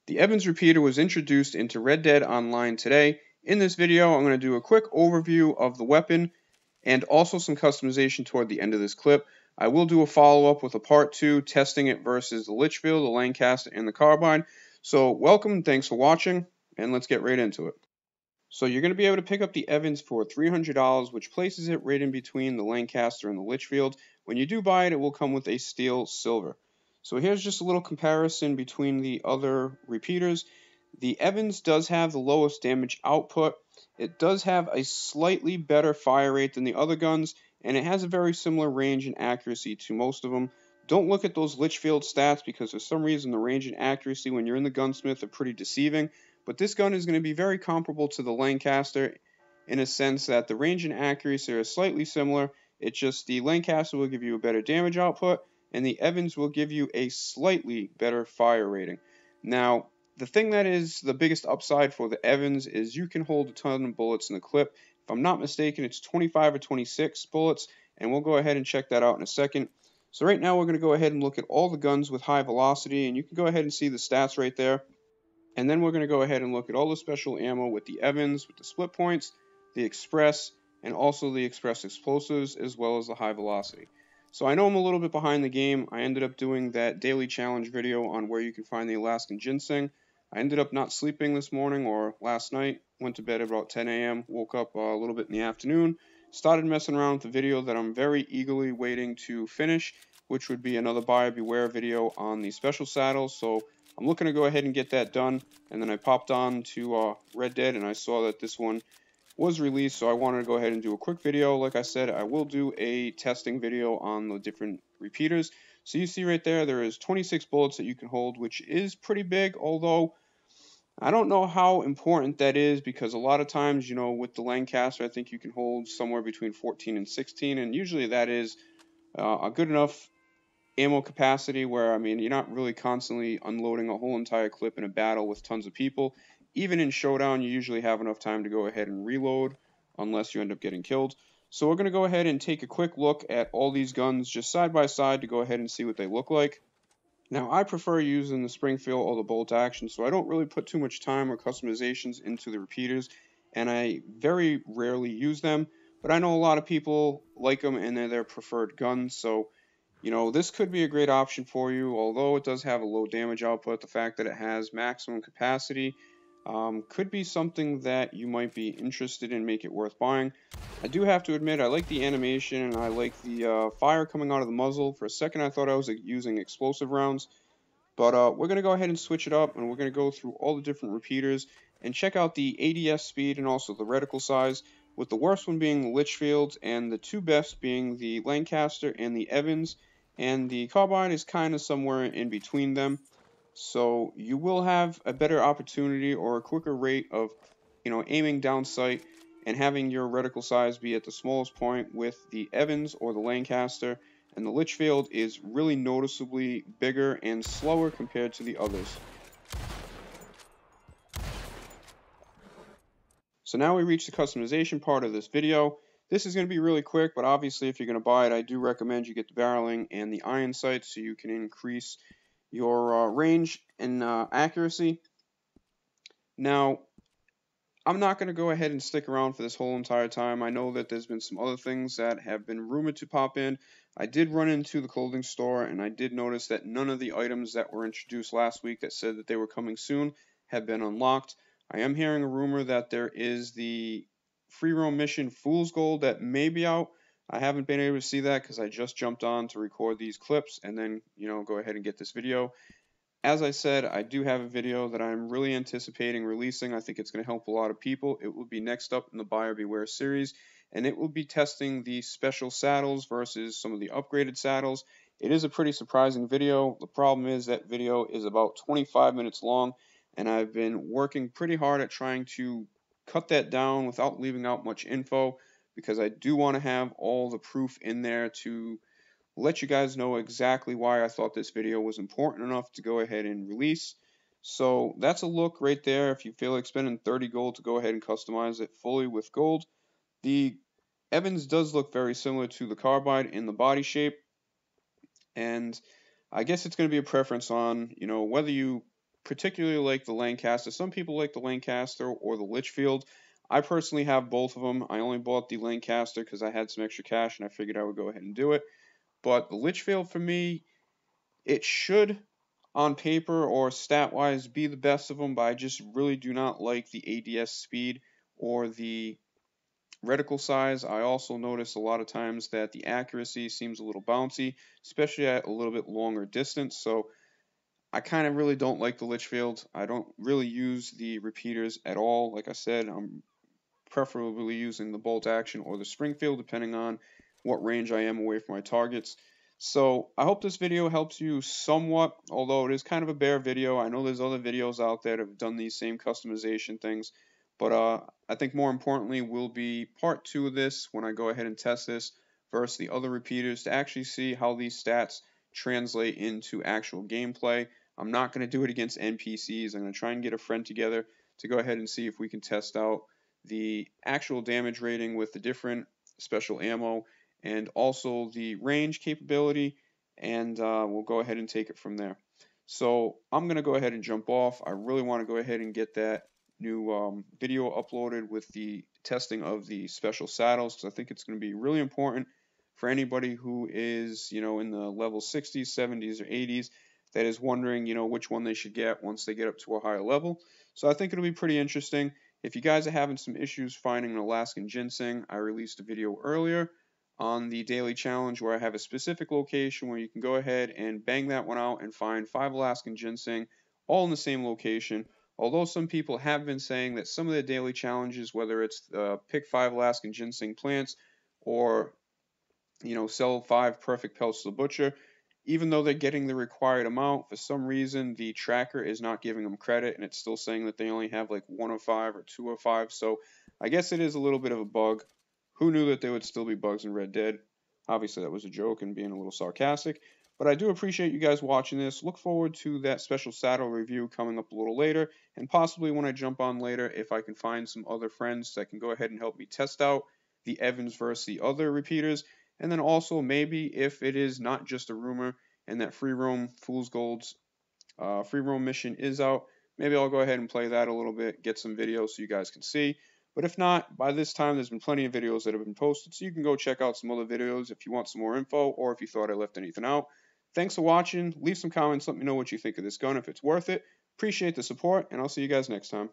The Evans repeater was introduced into Red Dead Online today. In this video, I'm going to do a quick overview of the weapon and also some customization toward the end of this clip. I will do a follow-up with a part 2 testing it versus the Litchfield, the Lancaster, and the Carbine. So welcome, thanks for watching, and let's get right into it. So you're going to be able to pick up the Evans for $300, which places it right in between the Lancaster and the Litchfield. When you do buy it, it will come with a steel silver. So here's just a little comparison between the other repeaters. The Evans does have the lowest damage output. It does have a slightly better fire rate than the other guns, and it has a very similar range and accuracy to most of them. Don't look at those Litchfield stats because for some reason the range and accuracy when you're in the gunsmith are pretty deceiving. But this gun is going to be very comparable to the Lancaster in a sense that the range and accuracy are slightly similar. It's just the Lancaster will give you a better damage output, and the Evans will give you a slightly better fire rating. Now, the thing that is the biggest upside for the Evans is you can hold a ton of bullets in the clip. If I'm not mistaken, it's 25 or 26 bullets, and we'll go ahead and check that out in a second. So right now we're going to go ahead and look at all the guns with high velocity, and you can go ahead and see the stats right there. And then we're going to go ahead and look at all the special ammo with the Evans, with the split points, the Express, and also the Express explosives, as well as the high velocity. So I know I'm a little bit behind the game. I ended up doing that daily challenge video on where you can find the Alaskan ginseng. I ended up not sleeping this morning or last night. Went to bed at about 10 a.m., woke up a little bit in the afternoon, started messing around with the video that I'm very eagerly waiting to finish, which would be another buyer beware video on the special saddles. So I'm looking to go ahead and get that done. And then I popped on to Red Dead and I saw that this one was released, so I wanted to go ahead and do a quick video. Like I said, I will do a testing video on the different repeaters. So you see right there, there is 26 bullets that you can hold, which is pretty big, although I don't know how important that is because a lot of times, you know, with the Lancaster, I think you can hold somewhere between 14 and 16, and usually that is a good enough ammo capacity where, I mean, you're not really constantly unloading a whole entire clip in a battle with tons of people. Even in Showdown, you usually have enough time to go ahead and reload unless you end up getting killed. So we're going to go ahead and take a quick look at all these guns just side by side to go ahead and see what they look like. Now, I prefer using the Springfield or the bolt action, so I don't really put too much time or customizations into the repeaters, and I very rarely use them. But I know a lot of people like them and they're their preferred guns, so you know, this could be a great option for you, although it does have a low damage output. The fact that it has maximum capacity could be something that you might be interested in, make it worth buying. I do have to admit, I like the animation and I like the fire coming out of the muzzle. For a second, I thought I was using explosive rounds. But we're going to go ahead and switch it up, and we're going to go through all the different repeaters and check out the ADS speed and also the reticle size, with the worst one being the Litchfield and the two best being the Lancaster and the Evans, and the Carbine is kind of somewhere in between them. So you will have a better opportunity or a quicker rate of, you know, aiming down sight and having your reticle size be at the smallest point with the Evans or the Lancaster, and the Litchfield is really noticeably bigger and slower compared to the others. So now we reach the customization part of this video. This is going to be really quick, but obviously if you're going to buy it, I do recommend you get the barreling and the iron sights so you can increase your range and accuracy. Now, I'm not going to go ahead and stick around for this whole entire time. I know that there's been some other things that have been rumored to pop in. I did run into the clothing store, and I did notice that none of the items that were introduced last week that said that they were coming soon have been unlocked. I am hearing a rumor that there is the free roam mission Fool's Gold that may be out. I haven't been able to see that because I just jumped on to record these clips and then, you know, go ahead and get this video. As I said, I do have a video that I'm really anticipating releasing. I think it's going to help a lot of people. It will be next up in the Buyer Beware series, and it will be testing the special saddles versus some of the upgraded saddles. It is a pretty surprising video. The problem is that video is about 25 minutes long, and I've been working pretty hard at trying to cut that down without leaving out much info, because I do want to have all the proof in there to let you guys know exactly why I thought this video was important enough to go ahead and release. So that's a look right there. If you feel like spending 30 gold to go ahead and customize it fully with gold. The Evans does look very similar to the Carbine in the body shape, and I guess it's going to be a preference on, you know, whether you particularly like the Lancaster. Some people like the Lancaster or the Litchfield. I personally have both of them. I only bought the Lancaster because I had some extra cash and I figured I would go ahead and do it. But the Litchfield for me, it should on paper or stat wise be the best of them, but I just really do not like the ADS speed or the reticle size. I also notice a lot of times that the accuracy seems a little bouncy, especially at a little bit longer distance. So I kind of really don't like the Litchfield. I don't really use the repeaters at all. Like I said, I'm preferably using the bolt action or the Springfield, depending on what range I am away from my targets. So I hope this video helps you somewhat, although it is kind of a bare video. I know there's other videos out there that have done these same customization things, but I think more importantly will be part 2 of this when I go ahead and test this versus the other repeaters to actually see how these stats translate into actual gameplay. I'm not going to do it against NPCs. I'm going to try and get a friend together to go ahead and see if we can test out the actual damage rating with the different special ammo and also the range capability, and we'll go ahead and take it from there. So I'm going to go ahead and jump off. I really want to go ahead and get that new video uploaded with the testing of the special saddles, because I think it's going to be really important for anybody who is, in the level 60s, 70s, or 80s that is wondering, which one they should get once they get up to a higher level. So I think it'll be pretty interesting. If you guys are having some issues finding an Alaskan ginseng, I released a video earlier on the daily challenge where I have a specific location where you can go ahead and bang that one out and find 5 Alaskan ginseng all in the same location. Although some people have been saying that some of the daily challenges, whether it's pick 5 Alaskan ginseng plants or sell 5 perfect pelts to the butcher, even though they're getting the required amount, for some reason the tracker is not giving them credit and it's still saying that they only have like 1 of 5 or 2 of 5. So I guess it is a little bit of a bug. Who knew that there would still be bugs in Red Dead? Obviously that was a joke and being a little sarcastic. But I do appreciate you guys watching this. Look forward to that special saddle review coming up a little later, and possibly when I jump on later, if I can find some other friends that can go ahead and help me test out the Evans versus the other repeaters. And then also maybe if it is not just a rumor and that Free Roam Fool's Gold's Free Roam mission is out, maybe I'll go ahead and play that a little bit, get some videos so you guys can see. But if not, by this time there's been plenty of videos that have been posted, so you can go check out some other videos if you want some more info or if you thought I left anything out. Thanks for watching. Leave some comments. Let me know what you think of this gun, if it's worth it. Appreciate the support, and I'll see you guys next time.